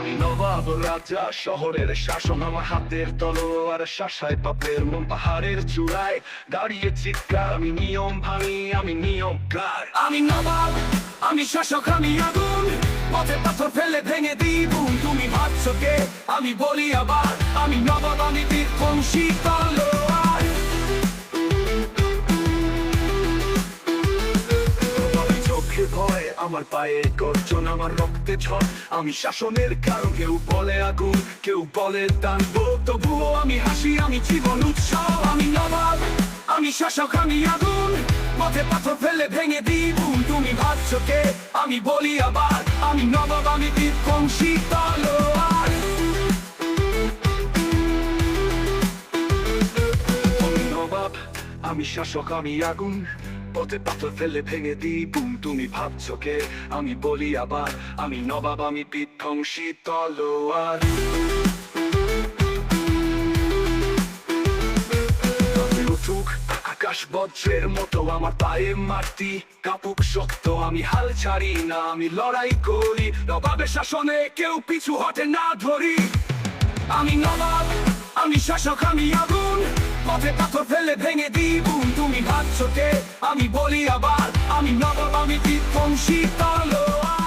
আমি নবাব রাজা, শহরের শাসন আমার হাতের তলোয়ার, শাসায় পাপের মন পাহাড়ের চূড়ায় দাঁড়িয়ে চিৎকার। আমি নিয়ম ভাঙি, আমি নিয়মকার। আমি নবাব, আমি শাসক, আমি আগুন, পথে পাথর ফেলে ভেঙে দিই বুন। তুমি ভাবছো কে? আমি বলি আবার, আমি নবাব, আমি বিধ্বংসী তলোয়ার। ভয় আমার পায়ে গর্জন, আমার রক্তে ঝড়, আমি শাসনের কারণ। কেউ বলে আগুন, কেউ বলে দানব, তবুও আমি হাসি, আমি জীবন উৎসব। আমি নবাব, আমি শাসক, আমি আগুন, পথে পাথর ফেলে ভেঙে দিই বুন। তুমি ভাবছো কে? আমি বলি আবার, আমি নবাব, আমি বিধ্বংসী তলোয়ার। আমি নবাব, আমি শাসক, আমি আগুন, পথে পাথর ফেলে ভেঙে দিই বুম। তুমি ভাবছো কে? আমি বলি আবার, আমি নবাব, আমি বিধ্বংসী তলোয়ার। উঠুক আকাশ বজ্রের মতো আমার পায়ে মাটি, কাপুক শক্ত, আমি হাল ছাড়ি না, আমি লড়াই করি। নবাবের শাসনে কেউ পিছু হটে না ধরি। আমি নবাব, আমি শাসক, আমি আগুন, পথে পাথর ফেলে ভেঙে দিই বুন। তুমি ভাবছো কে? আমি বলি আবার, আমি নবাব, আমি বিধ্বংসী তলোয়ার।